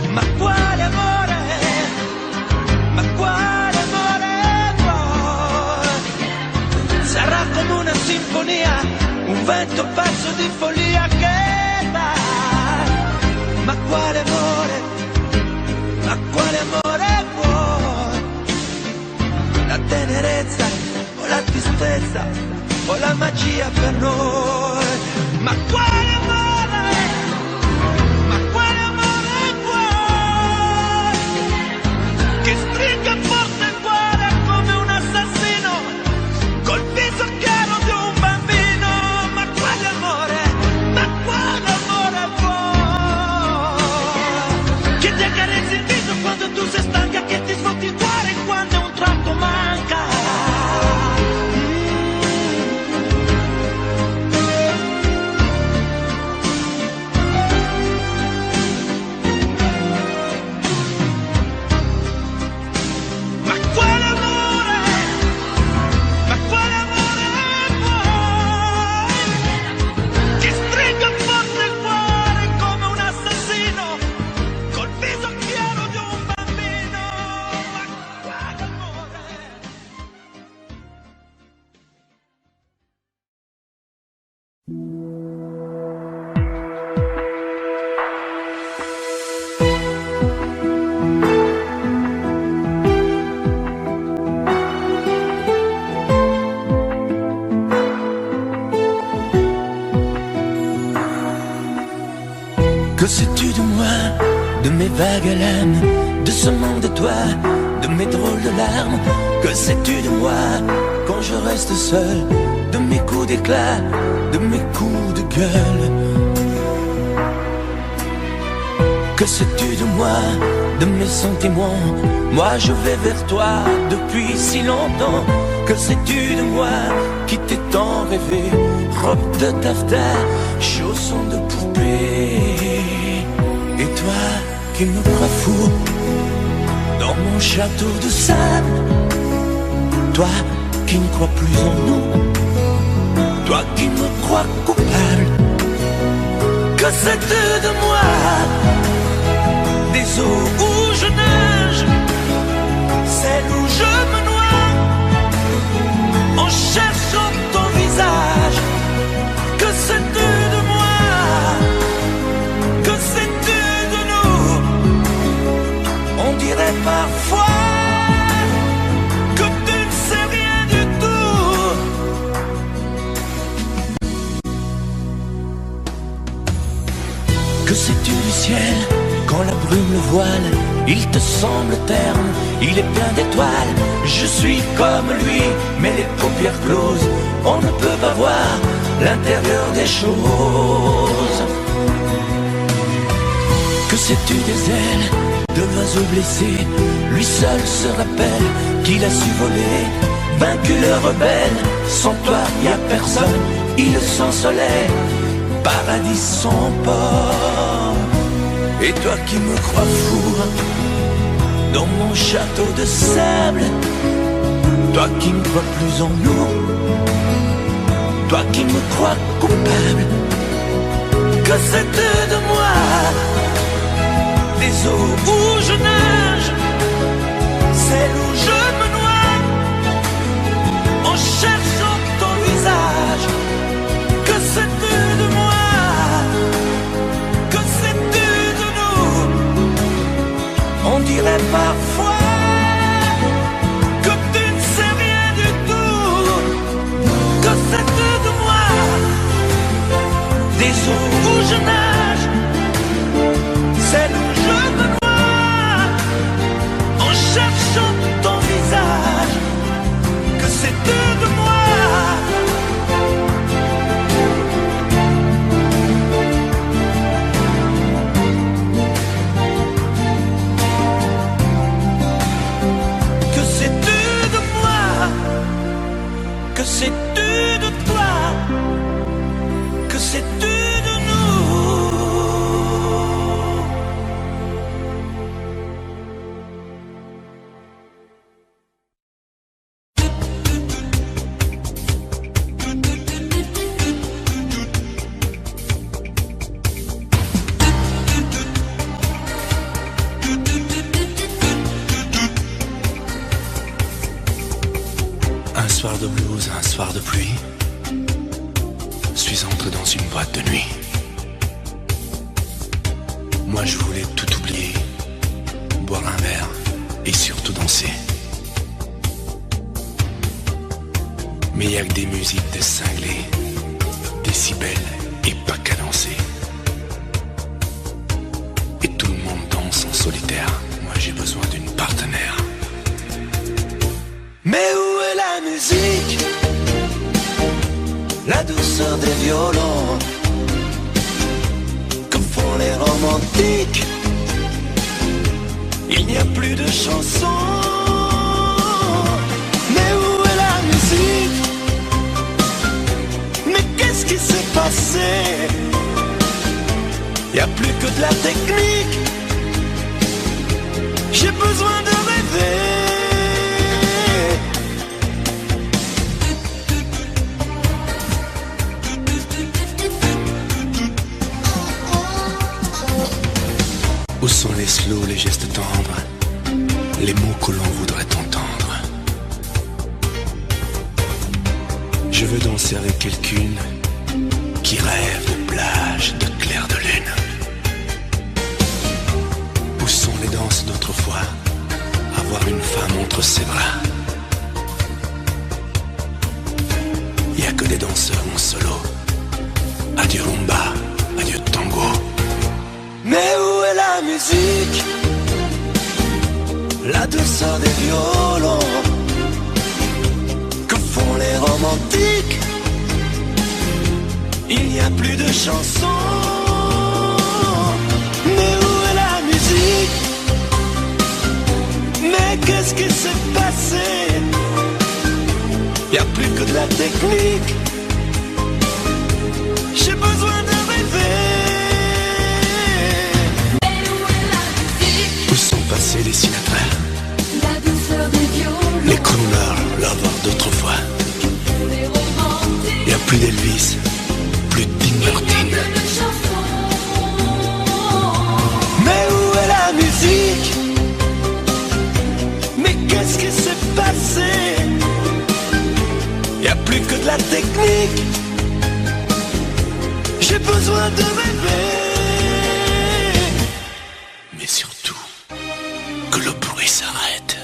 Speaker 1: ma quale amore? Ma quale amore vuoi? Sarà come una sinfonia, un vento pazzo di follia che va. Ma quale amore? Ma quale amore vuoi? La tenerezza o la tristezza o la magia per noi? Ma quale amore? Ma quale amore vuoi? Che stringa forte il cuore come un assassino col viso chiaro di un bambino? Ma quale amore? Ma quale amore vuoi? Che ti accarezzi il viso quando tu sei stanca, che ti sfotti il cuore quando un tratto manca. Ma quale amore? Ma quale amore vuoi? Che stringa forte il cuore come un assassino col viso chiaro di un bambino? Ma quale amore? Que sais-tu de moi, de mes vagues à l'âme, de ce monde de toi, de mes drôles de larmes? Que sais-tu de moi quand je reste seul, de mes coups d'éclat, de mes coups de gueule? Que sais-tu de moi, de mes sentiments? Moi je vais vers toi depuis si longtemps. Que sais-tu de moi qui t'ai tant rêvé? Robe de taffetas, chaussons de poupée. Et toi qui me crois fou dans mon château de sable, toi qui ne crois plus en nous, toi qui me crois coupable. Que sais-tu de moi? Des eaux où je nage, celles où je me noie, en cherchant ton visage. Que sais-tu de moi? Que sais-tu de nous? On dirait parfois que tu ne sais rien du tout. Que sais-tu du ciel? Quand la brume le voile, il te semble terne, il est plein d'étoiles. Je suis comme lui, mais les paupières closes, on ne peut pas voir l'intérieur des choses. Que sais-tu des ailes de l'oiseau blessé? Lui seul se rappelle qu'il a su voler vaincu le rebelle. Sans toi y a personne, île sans soleil, paradis sans port. Et toi qui me crois fou dans mon château de sable, toi qui ne crois plus en nous, toi qui me crois coupable, que c'est de moi les eaux où je nage, celles où je me noie, en cherchant ton visage, que c'est de moi, que c'est de nous. On dirait parfois que tu ne sais rien du tout, que c'est de moi, des eaux où je nage, celles où je me noie, en cherchant ton visage, que c'est de moi. Que c'est de moi, que c'est de toi, que c'est de nous.
Speaker 3: Un soir de blues, un soir de pluie, suis entré dans une boîte de nuit. Moi je voulais tout oublier, boire un verre et surtout danser. Mais y a que des musiques de cinglés, décibels et pas cadencés. Et tout le monde danse en solitaire, moi j'ai besoin d'une partenaire.
Speaker 1: Mais où est la musique, la douceur des violons, que font les romantiques? Il n'y a plus de chansons. Mais où est la musique? Mais qu'est-ce qui s'est passé? Il n'y a plus que de la technique. J'ai besoin de rêver.
Speaker 3: Où sont les slows, les gestes tendres, les mots que l'on voudrait entendre? Je veux danser avec quelqu'une qui rêve de plage, de clair de lune. Où sont les danses d'autrefois, avoir une femme entre ses bras? Y a que des danseurs en solo, adieu rumba, adieu tango.
Speaker 1: Mais où est la musique, la douceur des violons, que font les romantiques? Il n'y a plus de chansons. Mais où est la musique? Mais qu'est-ce qui s'est passé? Il n'y a plus que de la technique. J'ai besoin de rêver.
Speaker 3: Passer les Sinatra,
Speaker 2: La douceur des violons,
Speaker 3: les crooners, lovers d'autrefois.
Speaker 2: les romantiques,
Speaker 3: Y a plus d'Elvis, plus de Dean Martin.
Speaker 2: de chansons.
Speaker 1: Mais où est la musique? Mais qu'est-ce qui s'est passé? Y a plus que de la technique. J'ai besoin de rêver.
Speaker 3: Mais surtout, que le bruit s'arrête.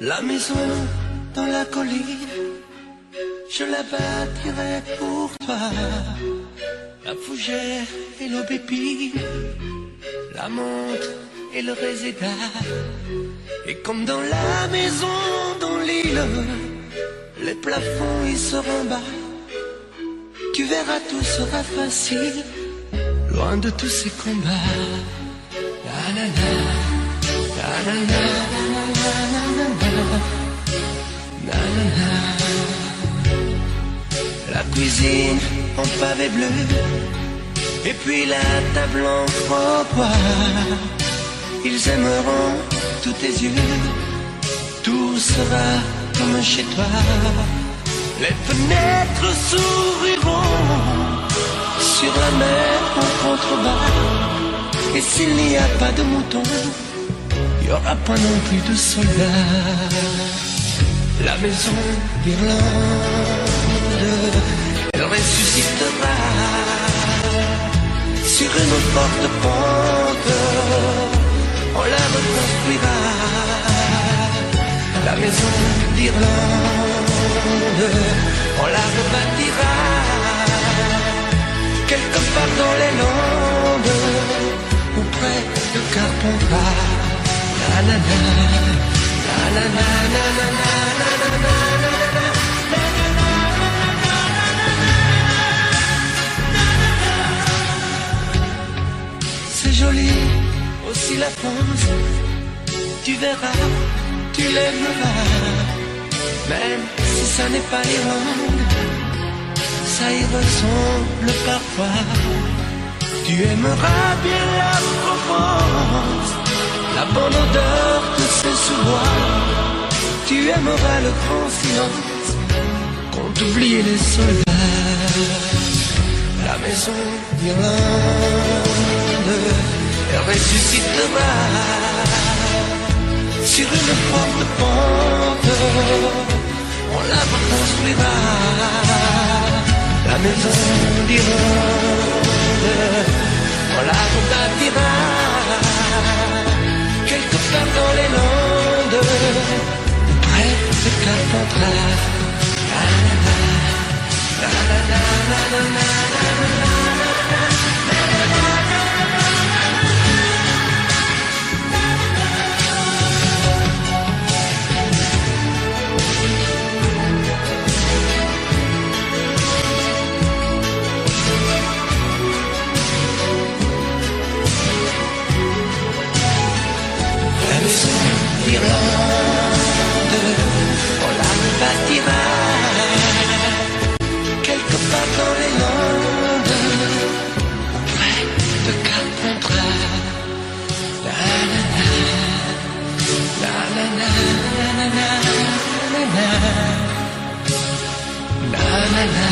Speaker 1: La maison dans la colline, je la bâtirai pour toi. La fougère et l'aubépine, la menthe et le résédar. Et comme dans la maison, dans l'île, les plafonds ils seront bas. Tu verras, tout sera facile, loin de tous ces combats. La la la, la la la, la la la, la la la. La cuisine en pavé bleu, et puis la table en bois. Ils aimeront tous tes yeux, tout sera comme chez toi. Les fenêtres s'ouvriront sur la mer en contrebas. Et s'il n'y a pas de moutons, il n'y aura pas non plus de soldats. La maison d'Irlande, elle ressuscitera sur une forte pente. On la reconstruira. La maison d'Irlande, on la rebâtira quelque part dans les Landes ou près de Carpentras. La la la, la la la la la la la la. C'est joli aussi la France, tu verras, tu l'aimeras, même si ça n'est pas l'Irlande, ça y ressemble parfois. Tu aimeras bien la Provence, la bonne odeur de ses sous-bois. Tu aimeras le grand silence, quand oublier les soldats. La maison d'Irlande, elle ressuscitera sur une forte pente. On la reconstruira. La maison d'Irlande, on la rebâtira quelque part dans les Landes, près de Carpentras. La la la, la la la la la la la. Irlande, on la rebâtira quelque part dans les Landes, près de Carpentras. La la la, la la la, la la la, la la la.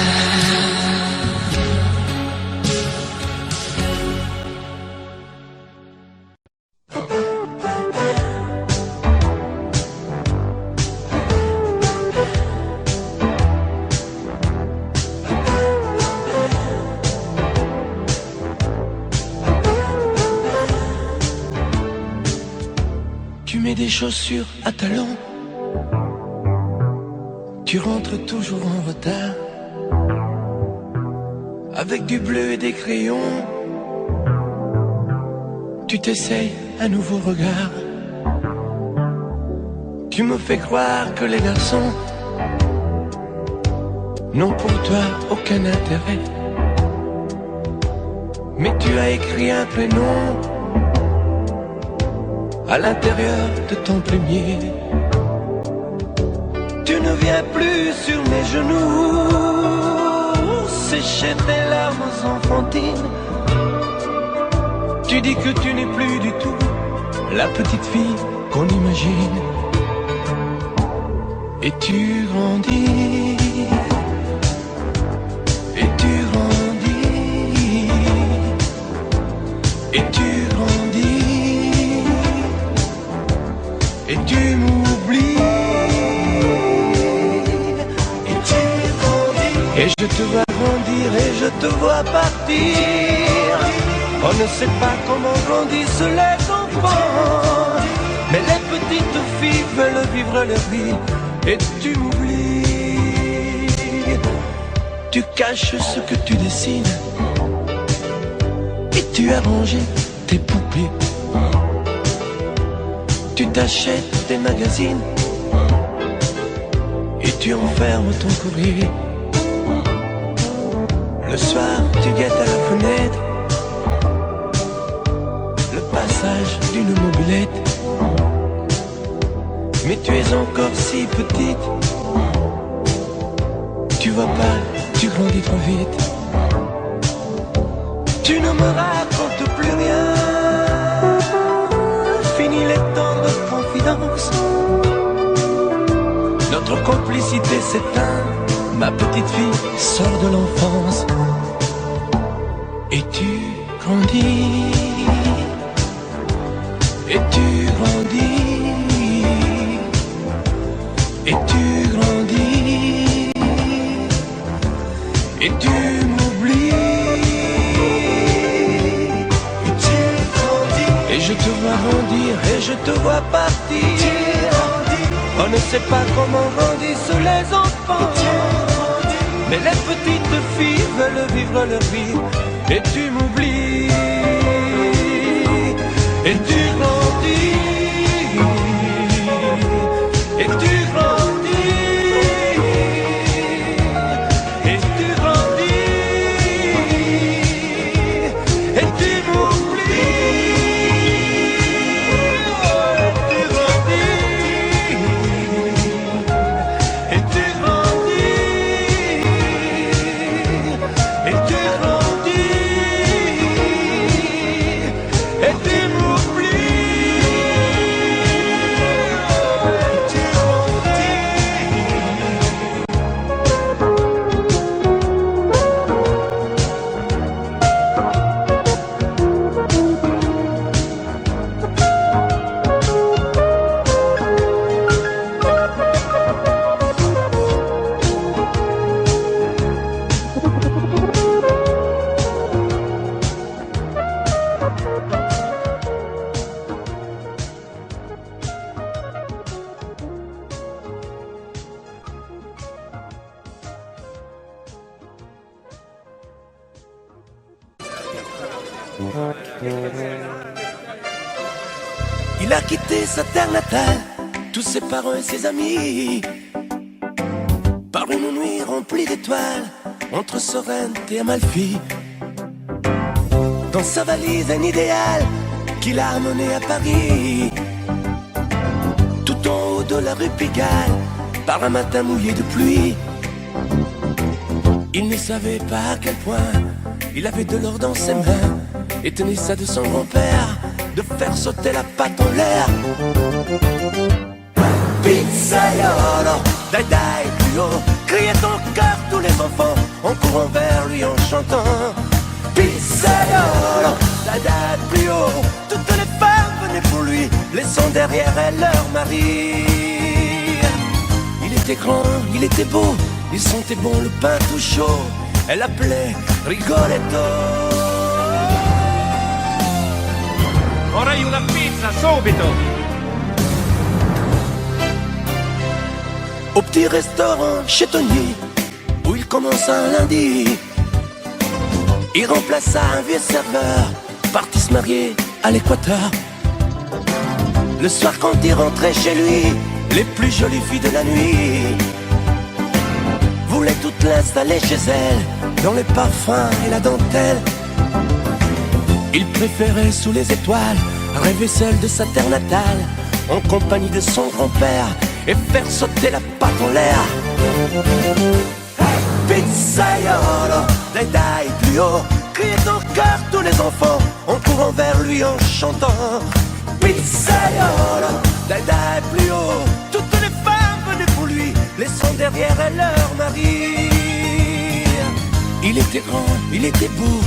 Speaker 1: Des chaussures à talons, tu rentres toujours en retard, avec du bleu et des crayons, tu t'essayes un nouveau regard. Tu me fais croire que les garçons n'ont pour toi aucun intérêt, mais tu as écrit un prénom à l'intérieur de ton plumier. Tu ne viens plus sur mes genoux sécher tes larmes enfantines. Tu dis que tu n'es plus du tout la petite fille qu'on imagine. Et tu grandis, et tu grandis, et tu grandis, et tu m'oublies, et tu grandis, et je te vois grandir, et je te vois partir. On ne sait pas comment grandissent les enfants, mais les petites filles veulent vivre leur vie. Et tu m'oublies, tu caches ce que tu dessines, et tu as rangé tes poupées Tu t'achètes des magazines et tu enfermes ton courrier. Le soir, tu guettes à la fenêtre le passage d'une mobilette. Mais tu es encore si petite, tu vois pas, tu grandis trop vite. Tu ne me racontes plus rien. Fini les temps de confidence. Notre complicité s'éteint. Ma petite fille sort de l'enfance. Et tu grandis. Et tu grandis. Et tu grandis. Et tu m'oublies. Et je te vois grandir, et je te vois partir. On ne sait pas comment grandissent les enfants, mais les petites filles veulent vivre leur vie. Et tu m'oublies. Et tu grandis. Et tu grandis. Et tu grandis. Et tu m'oublies. Il a quitté sa terre natale, tous ses parents et ses amis, par une nuit remplie d'étoiles, entre Sorrente et Amalfi. Dans sa valise un idéal qu'il a amené à Paris, tout en haut de la rue Pigalle, par un matin mouillé de pluie. Il ne savait pas à quel point il avait de l'or dans ses mains, et tenait ça de son grand-père, de faire sauter la patte en l'air. Pizzaiolo, dai dai plus haut, criait en cœur tous les enfants, en courant vers lui en chantant. Pizzaiolo, dai dai plus haut, toutes les femmes venaient pour lui, laissant derrière elles leur mari. Il était grand, il était beau, il sentait bon le pain tout chaud. Elle l'appelait Rigoletto.
Speaker 4: Vorrei una pizza, subito!
Speaker 1: Au petit restaurant chétonnier, où il commence un lundi, il remplaça un vieux serveur, parti se marier à l'Équateur. Le soir quand il rentrait chez lui, les plus jolies filles de la nuit voulaient toutes l'installer chez elle, dans les parfums et la dentelle. Il préférait sous les étoiles rêver seul de sa terre natale, en compagnie de son grand-père, et faire sauter la patte en l'air. Pizzaiolo, dai dai plus haut, criaient en chœur tous les enfants, en courant vers lui en chantant. Pizzaiolo, dai dai plus haut, toutes les femmes venaient pour lui, laissant derrière elles leur mari. Il était grand, il était beau,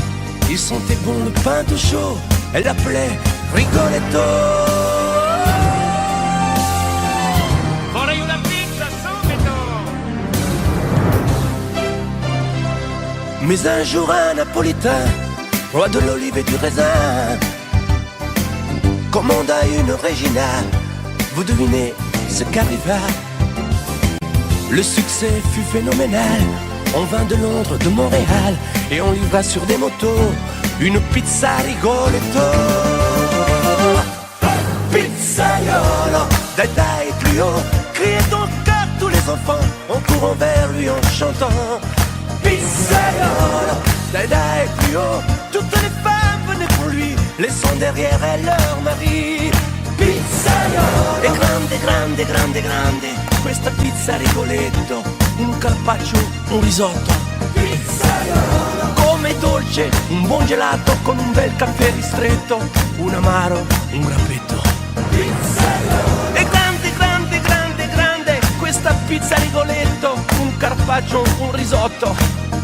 Speaker 1: il sentait bon le pain tout chaud. Elle l'appelait Rigoletto.
Speaker 4: Vorrei una pizza, subito!
Speaker 1: Mais un jour un Napolitain, roi de l'olive et du raisin, commanda une Regina. Vous devinez ce qu'arriva. Le succès fut phénoménal. On vint de Londres, de Montréal, et on livra sur des motos une pizza Rigoletto. Pizzaiolo, dai dai plus haut, criez donc à tous les enfants en courant vers lui en chantant. Pizzaiolo, dai dai plus haut, toutes les femmes venaient pour lui, laissant derrière elles leur mari. Pizzaiolo, e grande, grande, grande, grande, questa pizza Rigoletto, un carpaccio, un risotto. Pizzaiolo, come dolce, un buon gelato con un bel caffè ristretto, un amaro, un grappetto. Pizzaiolo, e grande, grande, grande, grande, questa pizza Rigoletto, un carpaccio, un risotto.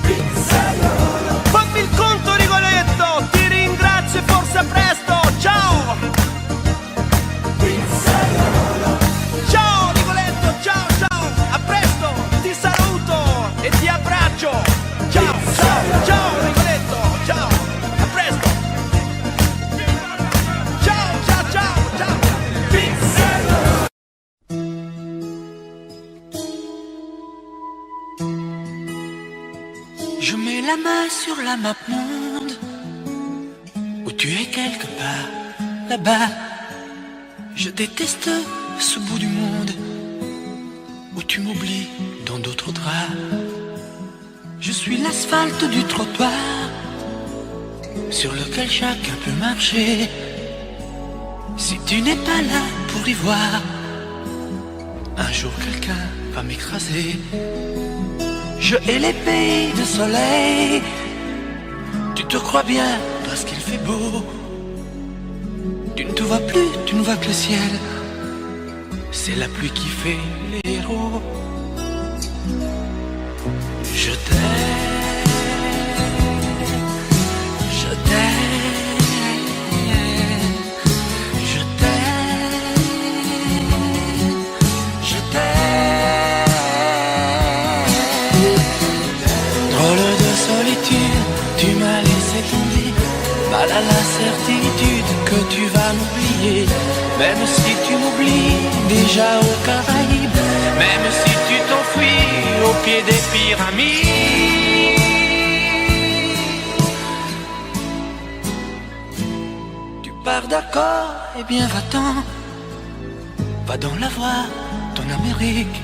Speaker 1: Pizzaiolo, fammi il conto Rigoletto, ti ringrazio e forse a presto, ciao! Pizzaiolo, ciao Rigoletto, ciao ciao, a presto, ti saluto e ti abbraccio, ciao ciao, ciao Rigoletto, ciao, a presto, ciao ciao ciao ciao, Pizzaiolo. Je mets la main sur la map monde, où tu es quelque part, là-bas. Je déteste ce bout du monde, où tu m'oublies dans d'autres draps. Je suis l'asphalte du trottoir, sur lequel chacun peut marcher. Si tu n'es pas là pour y voir, un jour quelqu'un va m'écraser. Je hais les pays de soleil, tu te crois bien parce qu'il fait beau. Tu ne te vois plus, tu ne vois que le ciel, c'est la pluie qui fait les héros. Je t'aime, je t'aime, je t'aime, je t'aime. Drôle de solitude, tu m'as laissé tomber, mal à la certitude que tu vas m'oublier. Même si tu m'oublies déjà aux Caraïbes, même si tu t'enfuis au pied des pyramides. Tu pars d'accord, eh bien va-t'en, va dans la voie, ton Amérique.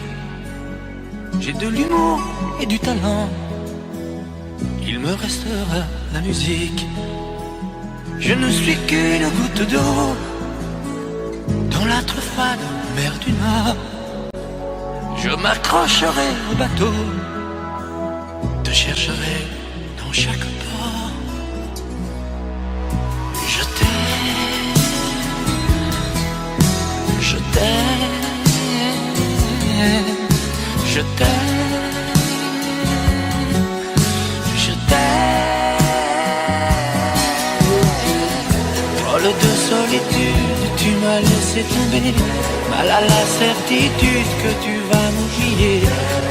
Speaker 1: J'ai de l'humour et du talent, il me restera la musique. Je ne suis qu'une goutte d'eau dans la trop froide mer du Nord. Je m'accrocherai au bateau, te chercherai dans chaque port. Je t'aime, je t'aime, je t'aime, je t'aime. Drôle de solitude, tu m'as laissé tomber, mal à la certitude que tu vas m'oublier.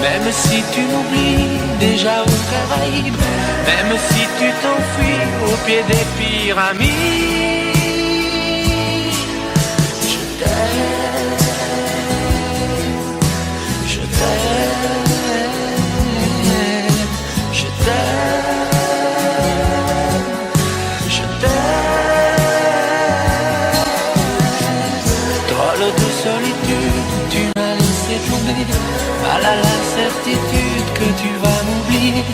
Speaker 1: Même si tu m'oublies déjà aux Caraïbes, même si tu t'enfuis au pied des pyramides. Je t'aime, je t'aime, je t'aime, je t'aime. Drôle de solitude, tu m'as laissé tomber, mal à la certitude que tu vas m'oublier.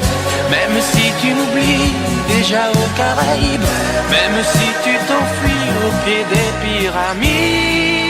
Speaker 1: Même si tu m'oublies déjà aux Caraïbes, même si tu t'enfuis au pied des pyramides.